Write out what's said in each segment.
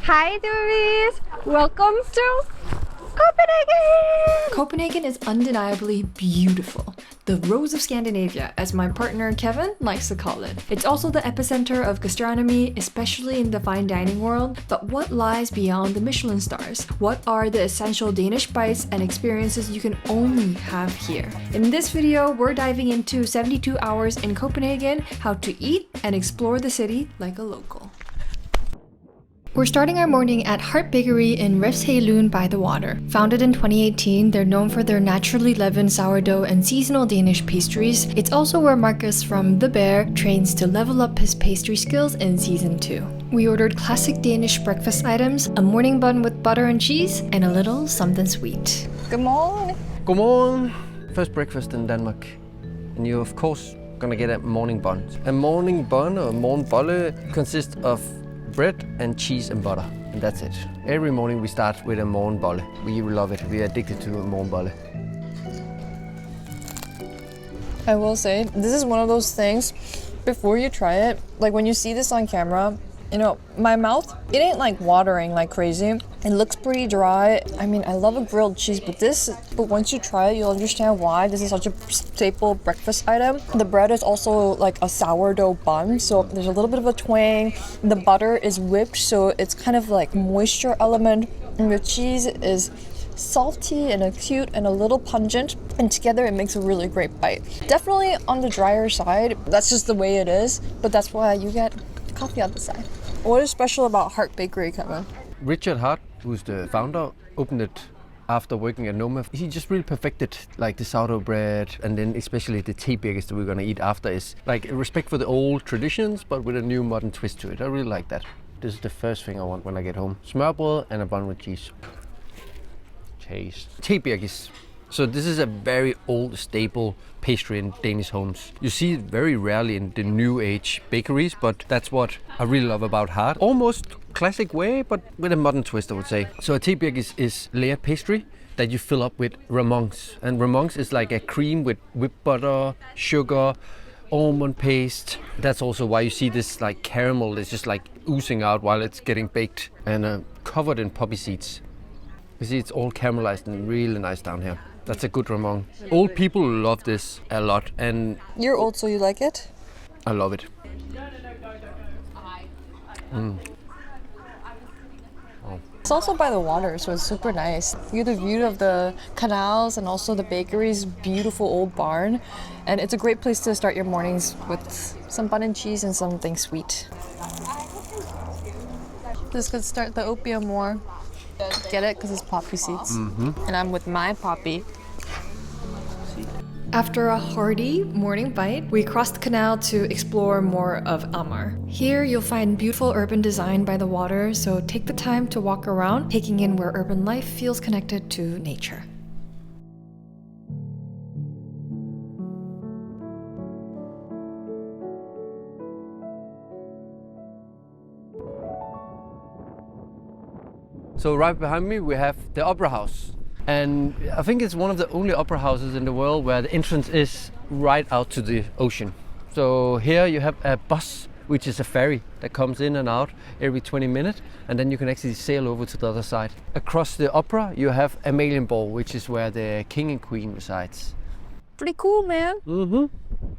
Hi Doobies! Welcome to Copenhagen! Copenhagen is undeniably beautiful. The Rose of Scandinavia, as my partner Kevin likes to call it. It's also the epicenter of gastronomy, especially in the fine dining world. But what lies beyond the Michelin stars? What are the essential Danish bites and experiences you can only have here? In this video, we're diving into 72 hours in Copenhagen, how to eat and explore the city like a local. We're starting our morning at Hart Bakery in Refshaløen by the water. Founded in 2018, they're known for their naturally leavened sourdough and seasonal Danish pastries. It's also where Marcus from The Bear trains to level up his pastry skills in season 2. We ordered classic Danish breakfast items, a morning bun with butter and cheese, and a little something sweet. Good morning! Godmorgen! First breakfast in Denmark. And you're of course gonna get a morning bun. A morning bun or morgenbolle consists of bread and cheese and butter, and that's it. Every morning we start with a morgenbolle. We love it. We are addicted to a morgenbolle. I will say, this is one of those things, before you try it, like when you see this on camera, you know, my mouth, it ain't like watering like crazy. It looks pretty dry. I mean, I love a grilled cheese, but once you try it, you'll understand why this is such a staple breakfast item. The bread is also like a sourdough bun, so there's a little bit of a twang. The butter is whipped, so it's kind of like moisture element. And the cheese is salty and acute and a little pungent, and together it makes a really great bite. Definitely on the drier side. That's just the way it is, but that's why you get coffee on the side. What is special about Hart Bakery, Kevin? Richard Hart, who's the founder, opened it after working at Noma. He just really perfected like the sourdough bread, and then especially the tebiggers that we're gonna eat after is like a respect for the old traditions, but with a new modern twist to it. I really like that. This is the first thing I want when I get home. Smørbrød and a bun with cheese. Taste. Tebiggers. So this is a very old staple pastry in Danish homes. You see it very rarely in the new age bakeries, but that's what I really love about Hart. Almost classic way, but with a modern twist, I would say. So a tebiggers is layered pastry that you fill up with remonks. And remonks is like a cream with whipped butter, sugar, almond paste. That's also why you see this like caramel that's just like oozing out while it's getting baked, and covered in poppy seeds. You see it's all caramelized and really nice down here. That's a good remong. Old people love this a lot, and You're old, so you like it? I love it. It's also by the water, so it's super nice. You get the view of the canals and also the bakery's beautiful old barn. And it's a great place to start your mornings with some bun and cheese and something sweet. This could start the opium war. Get it? Because it's poppy seeds. And I'm with my poppy. After a hearty morning bite, we cross the canal to explore more of Amager. Here you'll find beautiful urban design by the water, so take the time to walk around, taking in where urban life feels connected to nature. So right behind me we have the Opera House. And I think it's one of the only opera houses in the world where the entrance is right out to the ocean. So here you have a bus, which is a ferry that comes in and out every 20 minutes, and then you can actually sail over to the other side. Across the opera you have Amalienborg, which is where the king and queen resides. Pretty cool, man.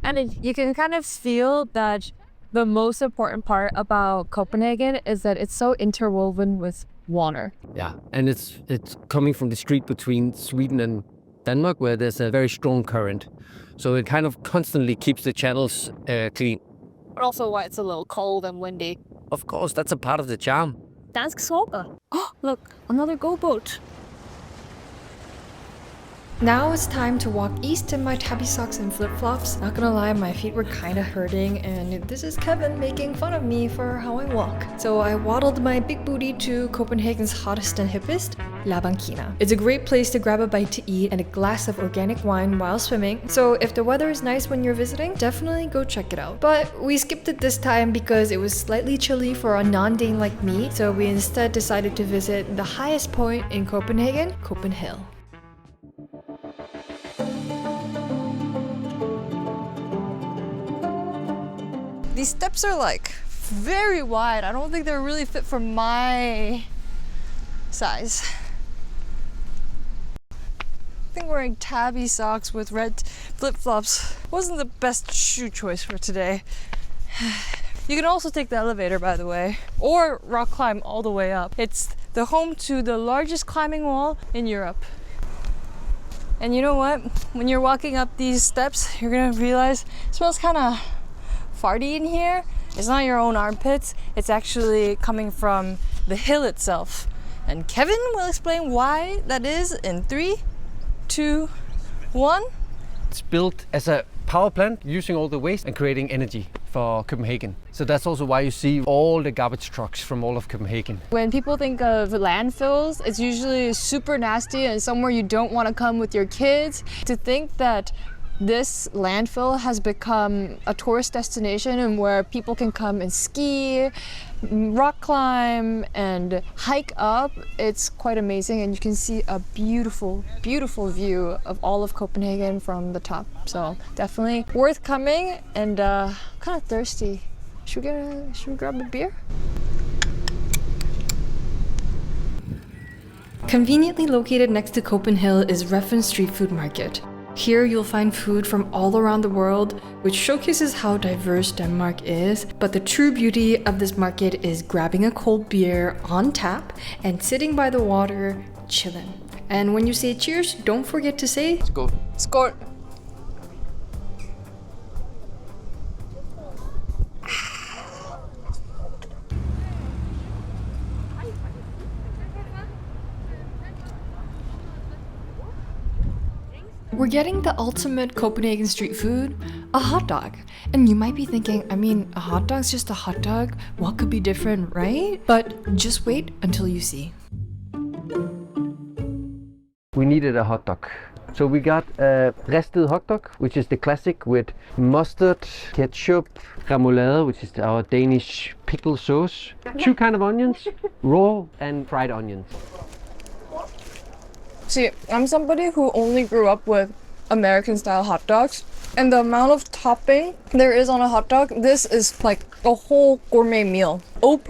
And you can kind of feel that the most important part about Copenhagen is that it's so interwoven with water. Yeah, and it's coming from the street between Sweden and Denmark, where there's a very strong current. So it kind of constantly keeps the channels clean. But also why it's a little cold and windy. Of course, that's a part of the charm. Dansk sofa. Oh, look, another GoBoat. Now it's time to walk east in my tabby socks and flip-flops. Not gonna lie, my feet were kinda hurting, and this is Kevin making fun of me for how I walk. So I waddled my big booty to Copenhagen's hottest and hippest, La Banchina. It's a great place to grab a bite to eat and a glass of organic wine while swimming. So if the weather is nice when you're visiting, definitely go check it out. But we skipped it this time because it was slightly chilly for a non-Dane like me, so we instead decided to visit the highest point in Copenhagen, CopenHill. These steps are like very wide. I don't think they're really fit for my size. I think wearing tabby socks with red flip-flops wasn't the best shoe choice for today. You can also take the elevator, by the way, or rock climb all the way up. It's the home to the largest climbing wall in Europe. And you know what? When you're walking up these steps, you're gonna realize it smells kind of farty in here. It's not your own armpits, it's actually coming from the hill itself. And Kevin will explain why that is in 3, 2, 1. It's built as a power plant using all the waste and creating energy for Copenhagen. So that's also why you see all the garbage trucks from all of Copenhagen. When people think of landfills, it's usually super nasty and somewhere you don't want to come with your kids. To think that this landfill has become a tourist destination and where people can come and ski, rock climb and hike up, it's quite amazing, and you can see a beautiful, beautiful view of all of Copenhagen from the top. So definitely worth coming, and kind of thirsty. Should we grab a beer? Conveniently located next to CopenHill is Reffen Street Food Market. Here you'll find food from all around the world, which showcases how diverse Denmark is. But the true beauty of this market is grabbing a cold beer on tap and sitting by the water, chillin'. And when you say cheers, don't forget to say Skål. Skål. We're getting the ultimate Copenhagen street food, a hot dog. And you might be thinking, I mean, a hot dog's just a hot dog. What could be different, right? But just wait until you see. We needed a hot dog. So we got a ristet hot dog, which is the classic with mustard, ketchup, remoulade, which is our Danish pickle sauce, 2 kinds of onions, raw and fried onions. See, I'm somebody who only grew up with American style hot dogs, and the amount of topping there is on a hot dog, this is like a whole gourmet meal. OP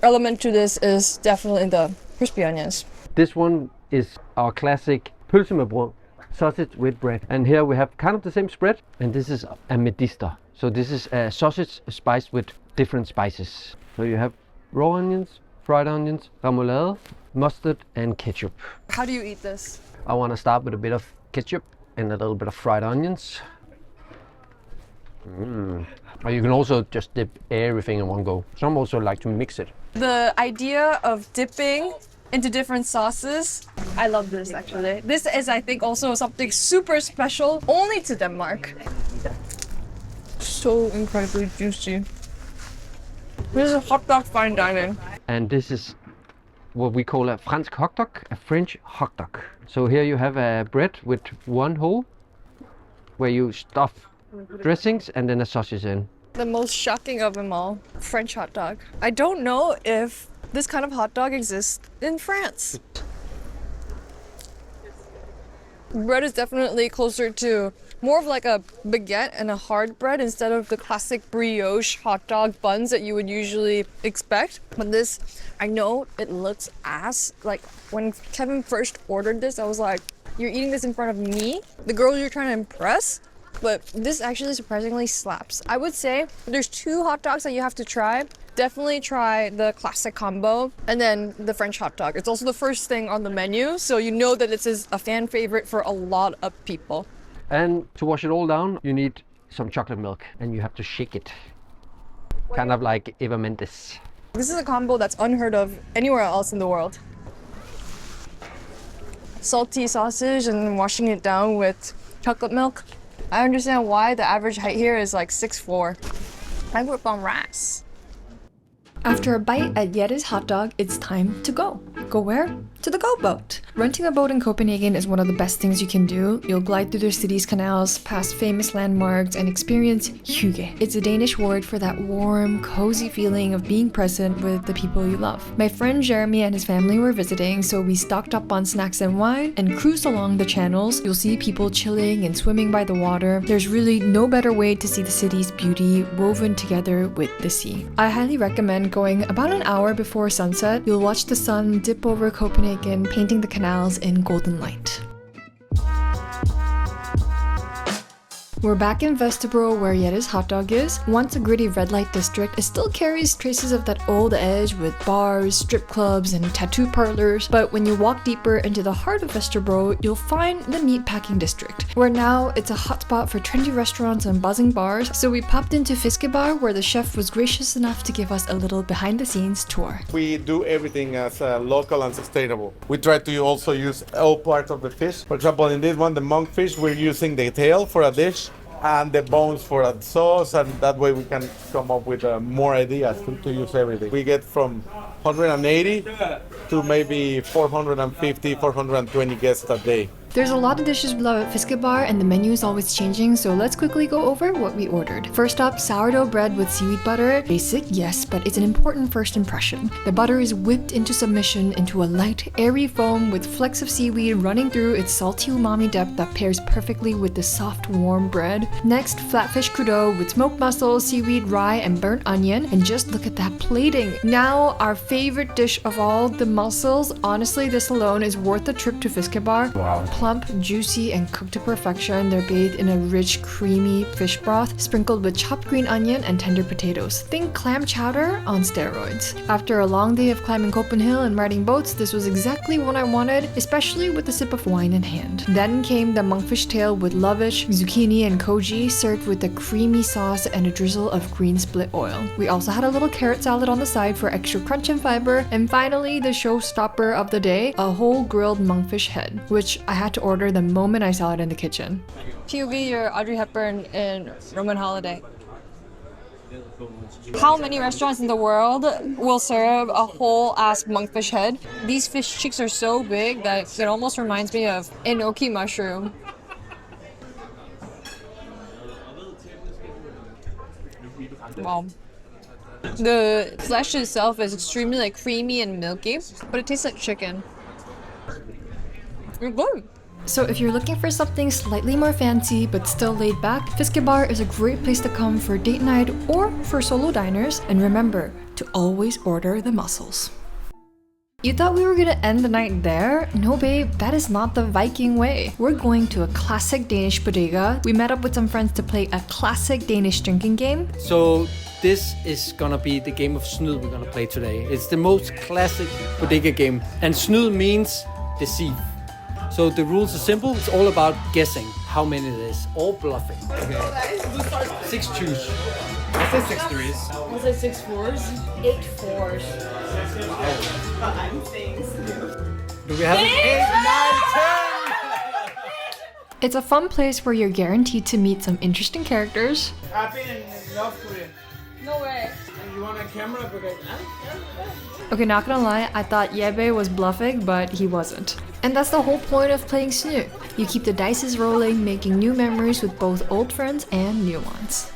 element to this is definitely the crispy onions. This one is our classic pølser med brød, sausage with bread. And here we have kind of the same spread, and this is a medister. So this is a sausage spiced with different spices. So you have raw onions, fried onions, remoulade, mustard and ketchup. How do you eat this? I want to start with a bit of ketchup and a little bit of fried onions. Or you can also just dip everything in one go. Some also like to mix it. The idea of dipping into different sauces, I love this actually. This is, I think, also something super special only to Denmark. So incredibly juicy. This is hot dog fine dining. And this is what we call a fransk hot dog, a French hot dog. So here you have a bread with one hole where you stuff dressings and then a sausage in. The most shocking of them all, French hot dog. I don't know if this kind of hot dog exists in France. Bread is definitely closer to more of like a baguette and a hard bread instead of the classic brioche hot dog buns that you would usually expect. But this, I know it looks ass. Like when Kevin first ordered this, I was like, you're eating this in front of me, the girl you're trying to impress? But this actually surprisingly slaps. I would say there's 2 hot dogs that you have to try. Definitely try the classic combo and then the French hot dog. It's also the first thing on the menu, so you know that this is a fan favorite for a lot of people. And to wash it all down, you need some chocolate milk and you have to shake it. Kind of like Eva Mendes. This is a combo that's unheard of anywhere else in the world. Salty sausage and washing it down with chocolate milk. I understand why the average height here is like 6'4". I grew up on rice. After a bite at Jette's Hotdog, it's time to go. Go where? To the GoBoat. Renting a boat in Copenhagen is one of the best things you can do. You'll glide through the city's canals, past famous landmarks, and experience hygge. It's a Danish word for that warm, cozy feeling of being present with the people you love. My friend Jeremy and his family were visiting, so we stocked up on snacks and wine and cruised along the channels. You'll see people chilling and swimming by the water. There's really no better way to see the city's beauty woven together with the sea. I highly recommend going about an hour before sunset. You'll watch the sun dip over Copenhagen, painting the canals in golden light. We're back in Vesterbro where Jette's Hotdog is. Once a gritty red light district, it still carries traces of that old edge with bars, strip clubs, and tattoo parlors. But when you walk deeper into the heart of Vesterbro, you'll find the meatpacking district, where now it's a hotspot for trendy restaurants and buzzing bars. So we popped into Fiskebar, where the chef was gracious enough to give us a little behind-the-scenes tour. We do everything as local and sustainable. We try to also use all parts of the fish. For example, in this one, the monkfish, we're using the tail for a dish and the bones for a sauce, and that way we can come up with more ideas to use everything. We get from 180 to maybe 450, 420 guests a day. There's a lot of dishes we love at Fiskebar, and the menu is always changing, so let's quickly go over what we ordered. First up, sourdough bread with seaweed butter. Basic, yes, but it's an important first impression. The butter is whipped into submission into a light, airy foam with flecks of seaweed running through its salty umami depth that pairs perfectly with the soft, warm bread. Next, flatfish crudo with smoked mussels, seaweed, rye, and burnt onion. And just look at that plating. Now, our favorite dish of all, the mussels. Honestly, this alone is worth the trip to Fiskebar. Wow. Plump, juicy, and cooked to perfection. They're bathed in a rich, creamy fish broth, sprinkled with chopped green onion and tender potatoes. Think clam chowder on steroids. After a long day of climbing CopenHill and riding boats, this was exactly what I wanted, especially with a sip of wine in hand. Then came the monkfish tail with lovage, zucchini, and koji, served with a creamy sauce and a drizzle of green split oil. We also had a little carrot salad on the side for extra crunch and fiber. And finally, the showstopper of the day, a whole grilled monkfish head, which I had to order the moment I saw it in the kitchen. POV, you're Audrey Hepburn in Roman Holiday. How many restaurants in the world will serve a whole ass monkfish head? These fish chicks are so big that it almost reminds me of enoki mushroom. Wow. The flesh itself is extremely creamy and milky, but it tastes like chicken. It's good. So if you're looking for something slightly more fancy but still laid back, Fiskebar is a great place to come for date night or for solo diners. And remember to always order the mussels. You thought we were gonna end the night there? No babe, that is not the Viking way. We're going to a classic Danish bodega. We met up with some friends to play a classic Danish drinking game. So this is gonna be the game of snyd we're gonna play today. It's the most classic bodega game. And snyd means deceive. So the rules are simple. It's all about guessing how many it is, or bluffing. Okay. 6 twos. I say 6 threes. I'll say 6 fours. 8 fours. But I'm saying Do we have an 8, 9, 10? It's a fun place where you're guaranteed to meet some interesting characters. I've been in love with it. no way. And you want a camera because Okay, not gonna lie, I thought Jeppe was bluffing, but he wasn't. And that's the whole point of playing snyd. You keep the dices rolling, making new memories with both old friends and new ones.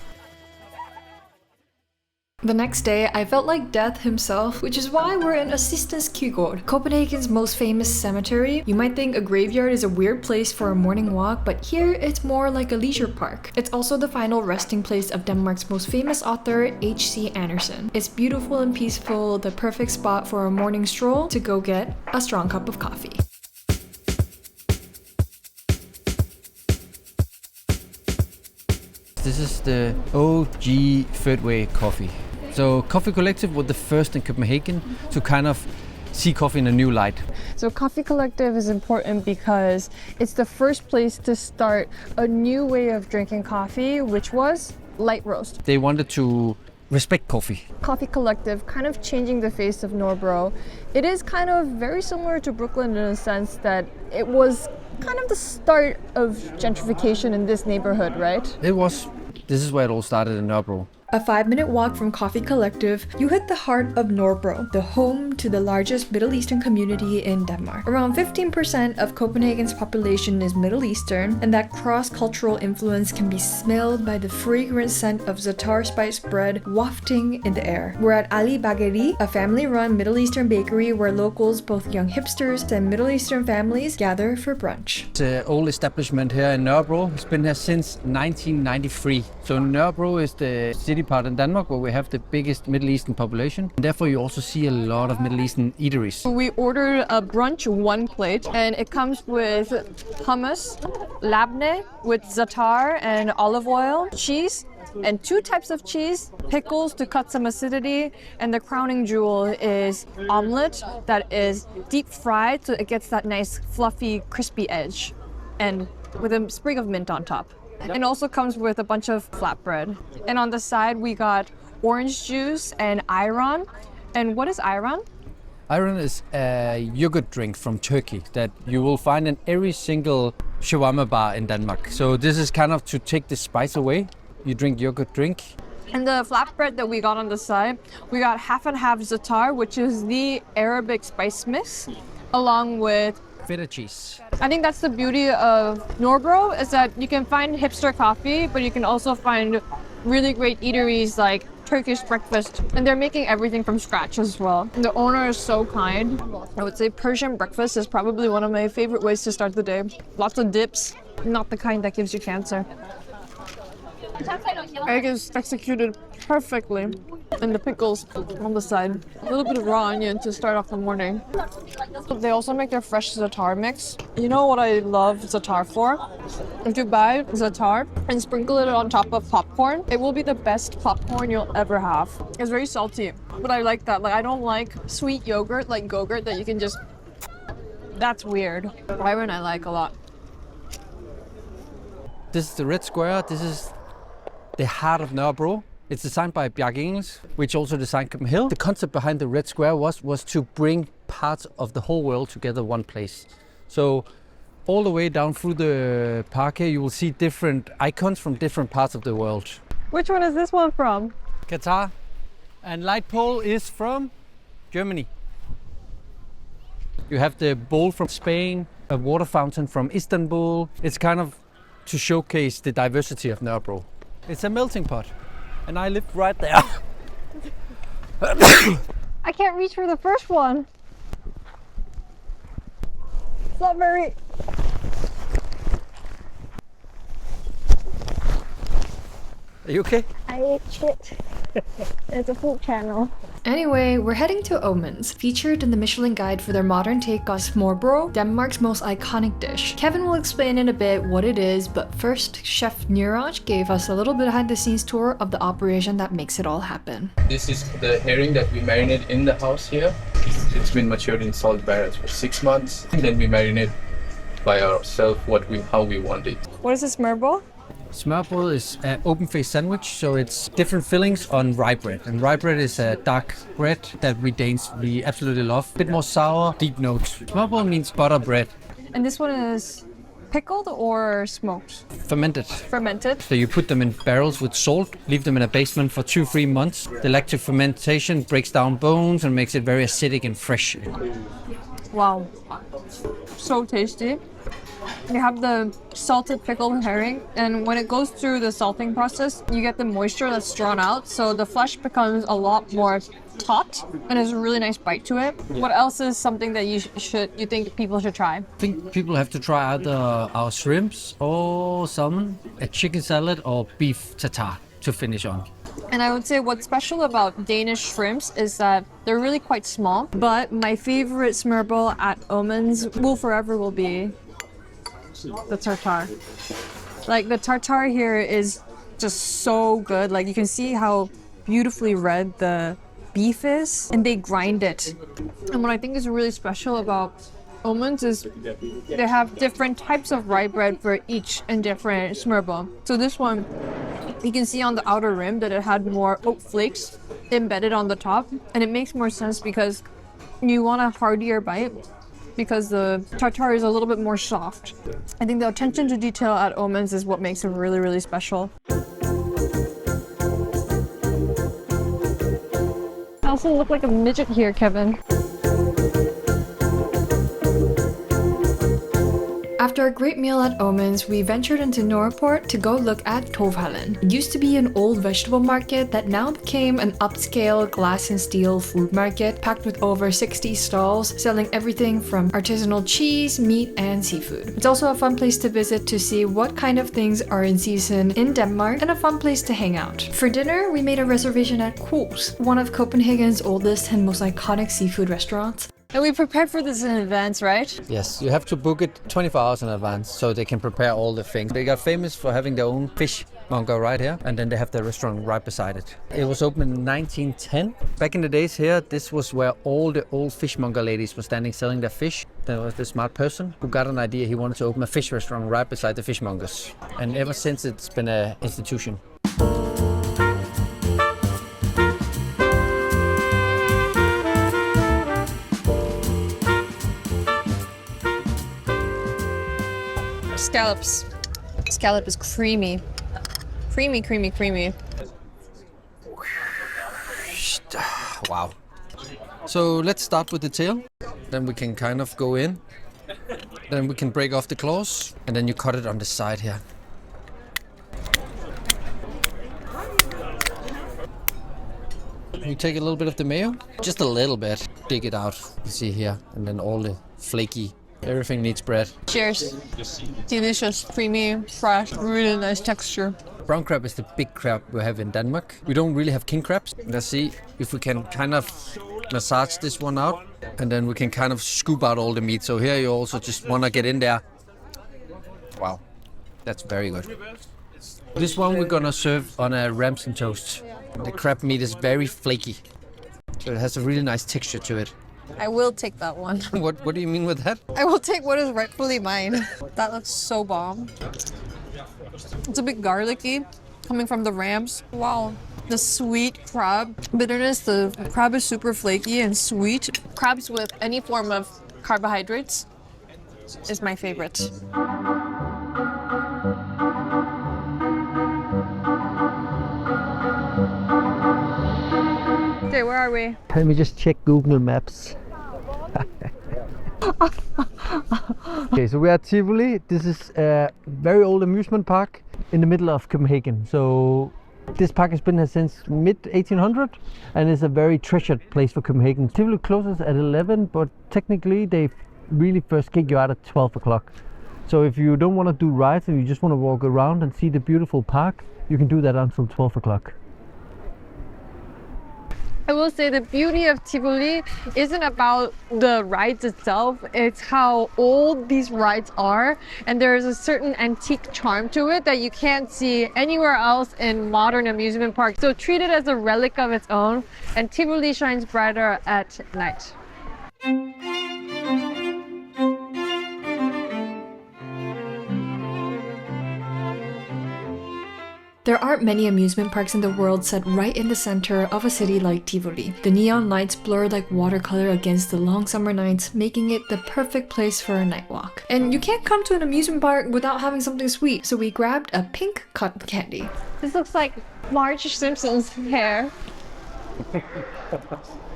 The next day, I felt like death himself, which is why we're in Assistens Cemetery, Copenhagen's most famous cemetery. You might think a graveyard is a weird place for a morning walk, but here it's more like a leisure park. It's also the final resting place of Denmark's most famous author, H.C. Andersen. It's beautiful and peaceful, the perfect spot for a morning stroll to go get a strong cup of coffee. This is the OG third way coffee. So Coffee Collective was the first in Copenhagen to kind of see coffee in a new light. So Coffee Collective is important because it's the first place to start a new way of drinking coffee, which was light roast. They wanted to respect coffee. Coffee Collective kind of changing the face of Nørrebro. It is kind of very similar to Brooklyn in a sense that it was kind of the start of gentrification in this neighborhood, right? It was. This is where it all started in Nørrebro. A 5-minute walk from Coffee Collective, you hit the heart of Nørrebro, the home to the largest Middle Eastern community in Denmark. Around 15% of Copenhagen's population is Middle Eastern, and that cross-cultural influence can be smelled by the fragrant scent of za'atar spice bread wafting in the air. We're at Ali Bageri, a family-run Middle Eastern bakery where locals, both young hipsters and Middle Eastern families, gather for brunch. It's an old establishment here in Nørrebro. It's been here since 1993. So Nørrebro is the city part in Denmark where we have the biggest Middle Eastern population. And therefore you also see a lot of Middle Eastern eateries. We ordered a brunch 1 plate, and it comes with hummus, labneh with za'atar and olive oil, cheese, and 2 types of cheese, pickles to cut some acidity, and the crowning jewel is omelet that is deep fried so it gets that nice fluffy crispy edge, and with a sprig of mint on top. It also comes with a bunch of flatbread. And on the side we got orange juice and ayran. And what is ayran? Ayran is a yogurt drink from Turkey that you will find in every single shawarma bar in Denmark. So this is kind of to take the spice away. You drink yogurt drink. And the flatbread that we got on the side, we got half and half za'atar, which is the Arabic spice mix, along with Feta cheese. I think that's the beauty of Nørrebro, is that you can find hipster coffee, but you can also find really great eateries like Turkish breakfast, and they're making everything from scratch as well. And the owner is so kind. I would say Persian breakfast is probably one of my favorite ways to start the day. Lots of dips, not the kind that gives you cancer. Egg is executed perfectly, and the pickles on the side. A little bit of raw onion to start off the morning. They also make their fresh za'atar mix. You know what I love za'atar for? If you buy za'atar and sprinkle it on top of popcorn, it will be the best popcorn you'll ever have. It's very salty, but I like that. Like, I don't like sweet yogurt, like Go-Gurt, that you can just... That's weird. Ayran I like a lot. This is the red square. This is the heart of Nørrebro. It's designed by Bjarke Ingels, which also designed CopenHill. The concept behind the red square was to bring parts of the whole world together one place. So all the way down through the park here, you will see different icons from different parts of the world. Which one is this one from? Qatar. And light pole is from Germany. You have the bowl from Spain, a water fountain from Istanbul. It's kind of to showcase the diversity of Nørrebro. It's a melting pot, and I live right there. I can't reach for the first one. It's not very... Are you okay? I ate shit. It's a food channel. Anyway, we're heading to aamanns, featured in the Michelin Guide for their modern take on smørrebrød, Denmark's most iconic dish. Kevin will explain in a bit what it is, but first, Chef Niraj gave us a little behind-the-scenes tour of the operation that makes it all happen. This is the herring that we marinate in the house here. It's been matured in salt barrels for 6 months, and then we marinate by ourselves how we want it. What is this smørrebrød? Smørrebrød is an open-faced sandwich, so it's different fillings on rye bread. And rye bread is a dark bread that we Danes absolutely love. A bit more sour, deep notes. Smørrebrød means butter bread. And this one is pickled or smoked? Fermented. Fermented. So you put them in barrels with salt, leave them in a basement for 2-3 months. The lactic fermentation breaks down bones and makes it very acidic and fresh. Wow. So tasty. You have the salted pickled herring, and when it goes through the salting process, you get the moisture that's drawn out, so the flesh becomes a lot more taut, and there's a really nice bite to it. What else is something that you think people should try? I think people have to try either our shrimps or salmon, a chicken salad or beef tartare to finish on. And I would say what's special about Danish shrimps is that they're really quite small, but my favorite smørrebrød at aamanns will be the tartare. Like, the tartare here is just so good. Like, you can see how beautifully red the beef is, and they grind it. And what I think is really special about aamanns is they have different types of rye bread for each and different smørrebrød. So this one, you can see on the outer rim that it had more oat flakes embedded on the top, and it makes more sense because you want a heartier bite, because the tartare is a little bit more soft. I think the attention to detail at aamanns is what makes it really, really special. also look like a midget here, Kevin. After a great meal at aamanns, we ventured into Nørreport to go look at Torvehallerne. It used to be an old vegetable market that now became an upscale glass and steel food market packed with over 60 stalls selling everything from artisanal cheese, meat, and seafood. It's also a fun place to visit to see what kind of things are in season in Denmark and a fun place to hang out. For dinner, we made a reservation at Krogs, one of Copenhagen's oldest and most iconic seafood restaurants. And we prepared for this in advance, right? Yes, you have to book it 24 hours in advance so they can prepare all the things. They got famous for having their own fishmonger right here, and then they have their restaurant right beside it. It was opened in 1910. Back in the days here, this was where all the old fishmonger ladies were standing selling their fish. There was this smart person who got an idea he wanted to open a fish restaurant right beside the fishmongers. And ever since it's been an institution. Scallops. Scallop is creamy. Creamy, creamy, creamy. Wow. So let's start with the tail. Then we can kind of go in. Then we can break off the claws. And then you cut it on the side here. You take a little bit of the mayo. Just a little bit. Dig it out. You see here. And then all the flaky. Everything needs bread. Cheers. Delicious, creamy, fresh, really nice texture. Brown crab is the big crab we have in Denmark. We don't really have king crabs. Let's see if we can kind of massage this one out. And then we can kind of scoop out all the meat. So here you also just want to get in there. Wow, that's very good. This one we're gonna serve on a ramson toast. The crab meat is very flaky. So it has a really nice texture to it. I will take that one. What do you mean with that? I will take what is rightfully mine. That looks so bomb. It's a bit garlicky, coming from the rams. Wow. The sweet crab bitterness. The crab is super flaky and sweet. Crabs with any form of carbohydrates is my favorite. Okay, where are we? Let me just check Google Maps. Okay, so we are at Tivoli. This is a very old amusement park in the middle of Copenhagen. So this park has been here since mid-1800 and is a very treasured place for Copenhagen. Tivoli closes at 11, but technically they really first kick you out at 12 o'clock. So if you don't want to do rides and you just want to walk around and see the beautiful park, you can do that until 12 o'clock. I will say the beauty of Tivoli isn't about the rides itself, it's how old these rides are, and there is a certain antique charm to it that you can't see anywhere else in modern amusement parks. So treat it as a relic of its own, and Tivoli shines brighter at night. There aren't many amusement parks in the world set right in the center of a city like Tivoli. The neon lights blur like watercolor against the long summer nights, making it the perfect place for a night walk. And you can't come to an amusement park without having something sweet, so we grabbed a pink cotton candy. This looks like Marge Simpson's hair.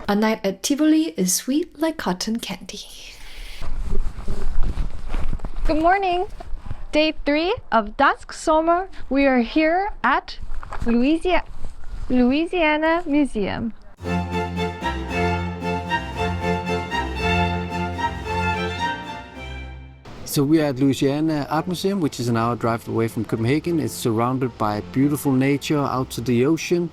A night at Tivoli is sweet like cotton candy. Good morning. Day 3 of Dansk Sommer. We are here at Louisiana Museum. So we are at Louisiana Art Museum, which is an hour drive away from Copenhagen. It's surrounded by beautiful nature out to the ocean.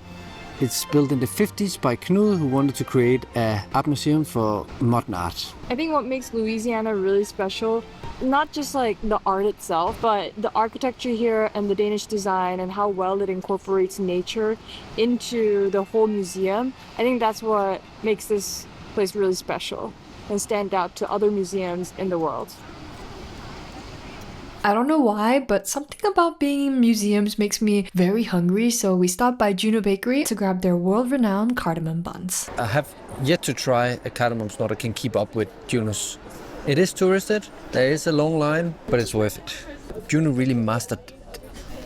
It's built in the 50s by Knud, who wanted to create an art museum for modern art. I think what makes Louisiana really special, not just like the art itself, but the architecture here and the Danish design and how well it incorporates nature into the whole museum. I think that's what makes this place really special and stand out to other museums in the world. I don't know why, but something about being in museums makes me very hungry, so we stopped by Juno Bakery to grab their world-renowned cardamom buns. I have yet to try a cardamom snort that can keep up with Juno's. It is touristed, there is a long line, but it's worth it. Juno really mastered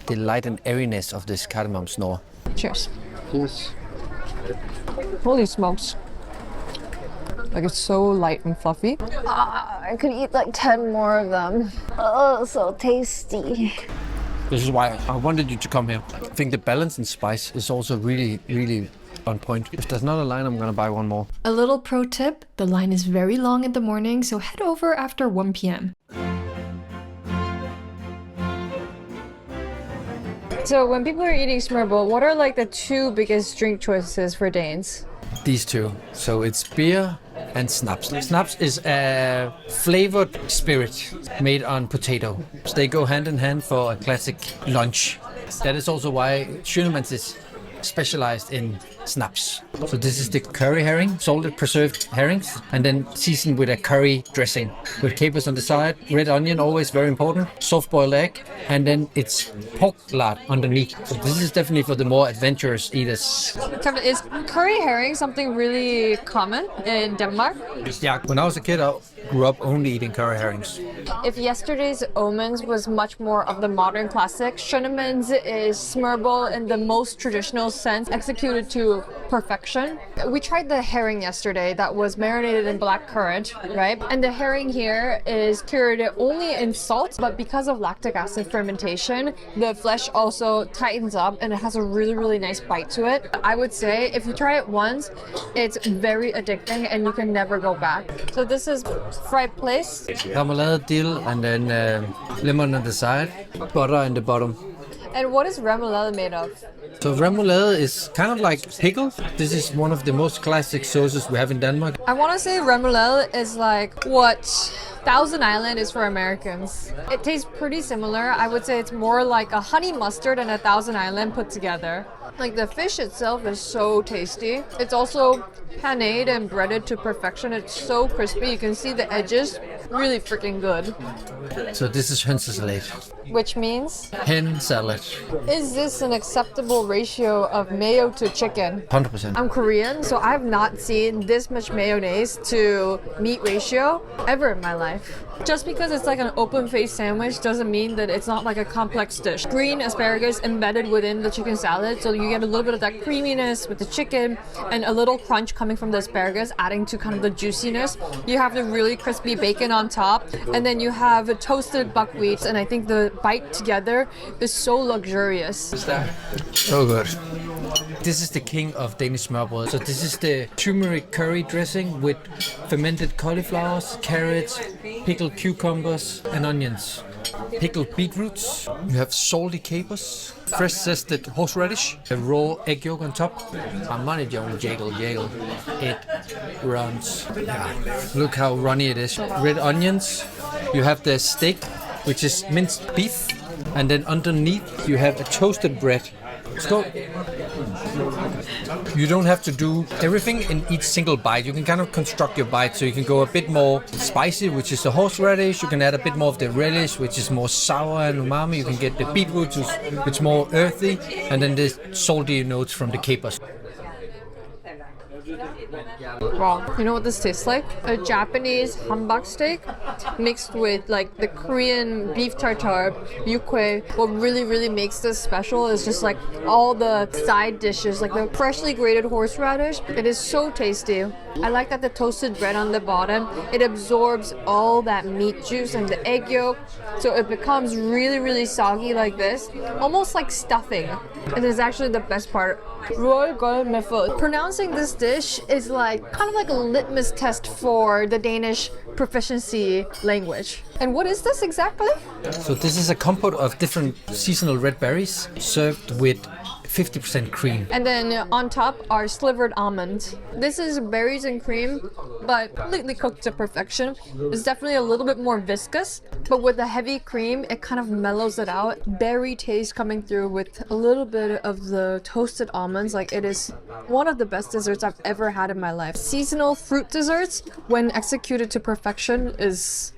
the light and airiness of this cardamom snort. Cheers. Cheers. Holy smokes. Like it's so light and fluffy. I could eat like 10 more of them. Oh, so tasty. This is why I wanted you to come here. I think the balance in spice is also really, really on point. If there's not a line, I'm gonna buy one more. A little pro tip, the line is very long in the morning, so head over after 1 p.m. So when people are eating smørrebrød, what are like the 2 biggest drink choices for Danes? These two. So it's beer and snaps. Snaps is a flavored spirit made on potato. So they go hand in hand for a classic lunch. That is also why schønneman is specialized in snaps. So this is the curry herring, salted preserved herrings, and then seasoned with a curry dressing with capers on the side, red onion, always very important, soft boiled egg, and then it's pork lard underneath. So this is definitely for the more adventurous eaters. Kevin, is curry herring something really common in Denmark? Yeah, when I was a kid, I grew up only eating curry herrings. If yesterday's aamanns was much more of the modern classic, schønneman is smørrebrød in the most traditional sense, executed to perfection. We tried the herring yesterday that was marinated in black currant, right? And the herring here is cured only in salt, but because of lactic acid fermentation, the flesh also tightens up and it has a really, really nice bite to it. I would say if you try it once, it's very addicting and you can never go back. So this is fried place. Remoulade dill and then lemon on the side, butter in the bottom. And what is remoulade made of? So remoulade is kind of like pickle. This is one of the most classic sauces we have in Denmark. I want to say remoulade is like what Thousand Island is for Americans. It tastes pretty similar. I would say it's more like a honey mustard and a Thousand Island put together. Like the fish itself is so tasty. It's also panade and breaded to perfection. It's so crispy. You can see the edges. Really freaking good. So this is hønsesalat. Which means? Hen salad. Is this an acceptable ratio of mayo to chicken? 100%. I'm Korean, so I have not seen this much mayonnaise to meat ratio ever in my life. Just because it's like an open-faced sandwich doesn't mean that it's not like a complex dish. Green asparagus embedded within the chicken salad, so you get a little bit of that creaminess with the chicken and a little crunch coming from the asparagus, adding to kind of the juiciness. You have the really crispy bacon on top, and then you have toasted buckwheat, and I think the bite together is so luxurious. So good. This is the king of Danish smørrebrød. So this is the turmeric curry dressing with fermented cauliflowers, carrots, pickled cucumbers and onions. Pickled beetroots. You have salty capers, fresh zested horseradish, a raw egg yolk on top. Money jaggle. It runs. Yeah. Look how runny it is. Red onions. You have the steak, which is minced beef, and then underneath you have a toasted bread. So you don't have to do everything in each single bite. You can kind of construct your bite, so you can go a bit more spicy, which is the horseradish. You can add a bit more of the relish, which is more sour and umami. You can get the beetroot, which is more earthy, and then the salty notes from the capers. Wow, you know what this tastes like? A Japanese hanbok steak mixed with like the Korean beef tartare, yukwae. What really makes this special is just like all the side dishes, like the freshly grated horseradish. It is so tasty. I like that the toasted bread on the bottom, it absorbs all that meat juice and the egg yolk, so it becomes really soggy like this, almost like stuffing. And it's actually the best part. Pronouncing this dish is like kind of like a litmus test for the Danish proficiency language. And what is this exactly? So this is a compote of different seasonal red berries served with 50% cream. And then on top are slivered almonds. This is berries and cream, but completely cooked to perfection. It's definitely a little bit more viscous, but with the heavy cream, it kind of mellows it out. Berry taste coming through with a little bit of the toasted almonds. Like, it is one of the best desserts I've ever had in my life. Seasonal fruit desserts, when executed to perfection, is...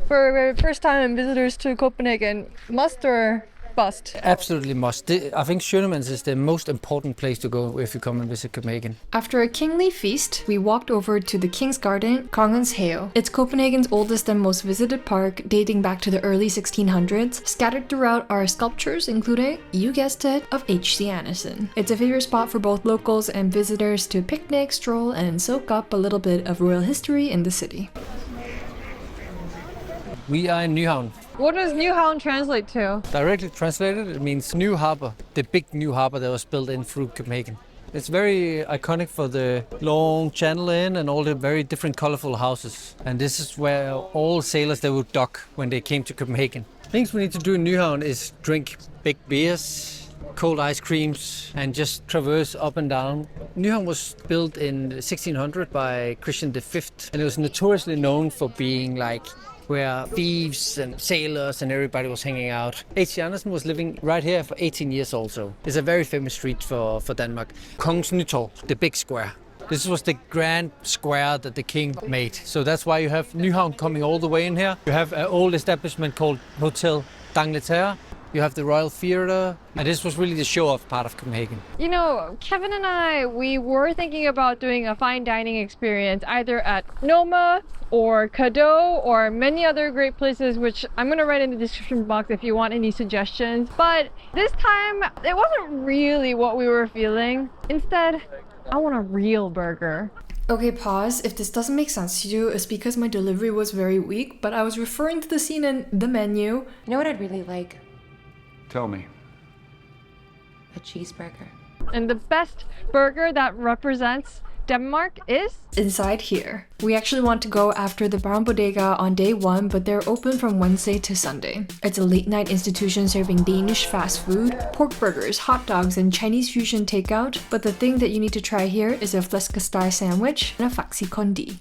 For first time visitors to Copenhagen, must or Bust. Absolutely must. I think schønneman's is the most important place to go if you come and visit Copenhagen. After a kingly feast, we walked over to the King's Garden, Kongens Have. It's Copenhagen's oldest and most visited park, dating back to the early 1600s. Scattered throughout are sculptures, including, you guessed it, of H.C. Andersen. It's a favorite spot for both locals and visitors to picnic, stroll, and soak up a little bit of royal history in the city. We are in Nyhavn. What does Nyhavn translate to? Directly translated, it means new harbor. The big new harbor that was built in through Copenhagen. It's very iconic for the long channel in and all the very different colorful houses. And this is where all sailors they would dock when they came to Copenhagen. Things we need to do in Nyhavn is drink big beers, cold ice creams, and just traverse up and down. Nyhavn was built in 1600 by Christian V, and it was notoriously known for being like where thieves and sailors and everybody was hanging out. H.C. Andersen was living right here for 18 years also. It's a very famous street for Denmark. Kongens Nytorv, the big square. This was the grand square that the king made. So that's why you have Nyhavn coming all the way in here. You have an old establishment called Hotel d'Angleterre. You have the Royal Theatre, and this was really the show-off part of Copenhagen. You know, Kevin and I, we were thinking about doing a fine dining experience either at Noma or Kado or many other great places, which I'm going to write in the description box if you want any suggestions. But this time, it wasn't really what we were feeling. Instead, I want a real burger. Okay, pause. If this doesn't make sense to you, it's because my delivery was very weak, but I was referring to the scene in the menu. You know what I'd really like? Tell me. A cheeseburger. And the best burger that represents Denmark is Inside here. We actually want to go after the Brown Bodega on day 1, but they're open from Wednesday to Sunday. It's a late night institution serving Danish fast food, pork burgers, hot dogs, and Chinese fusion takeout, but the thing that you need to try here is a flæskesteg sandwich and a faxi kondi.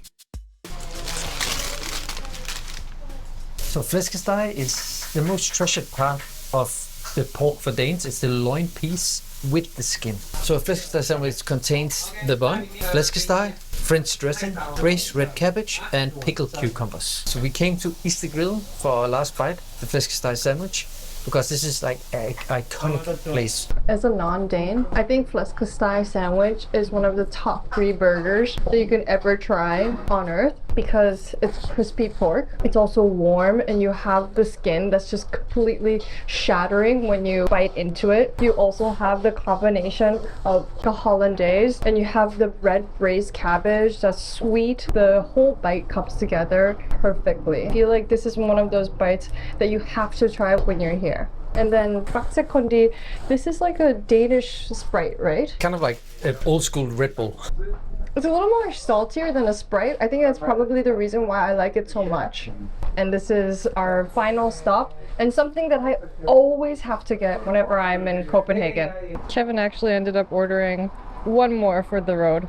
So flæskesteg is the most treasured part of the pork for Danes. It's the loin piece with the skin. So a flæskesteg sandwich contains the bun, flæskesteg, French dressing, braised red cabbage, and pickled cucumbers. So we came to Isted Grill for our last bite, the flæskesteg sandwich, because this is like an iconic place. As a non-Dane, I think flæskesteg sandwich is one of the top 3 burgers that you can ever try on earth because it's crispy pork. It's also warm and you have the skin that's just completely shattering when you bite into it. You also have the combination of the hollandaise and you have the red braised cabbage that's sweet. The whole bite comes together perfectly. I feel like this is one of those bites that you have to try when you're here. And then faxi kondi, this is like a Danish Sprite, right? Kind of like an old school Red Bull. It's a little more saltier than a Sprite. I think that's probably the reason why I like it so much. And this is our final stop and something that I always have to get whenever I'm in Copenhagen. Kevin actually ended up ordering one more for the road.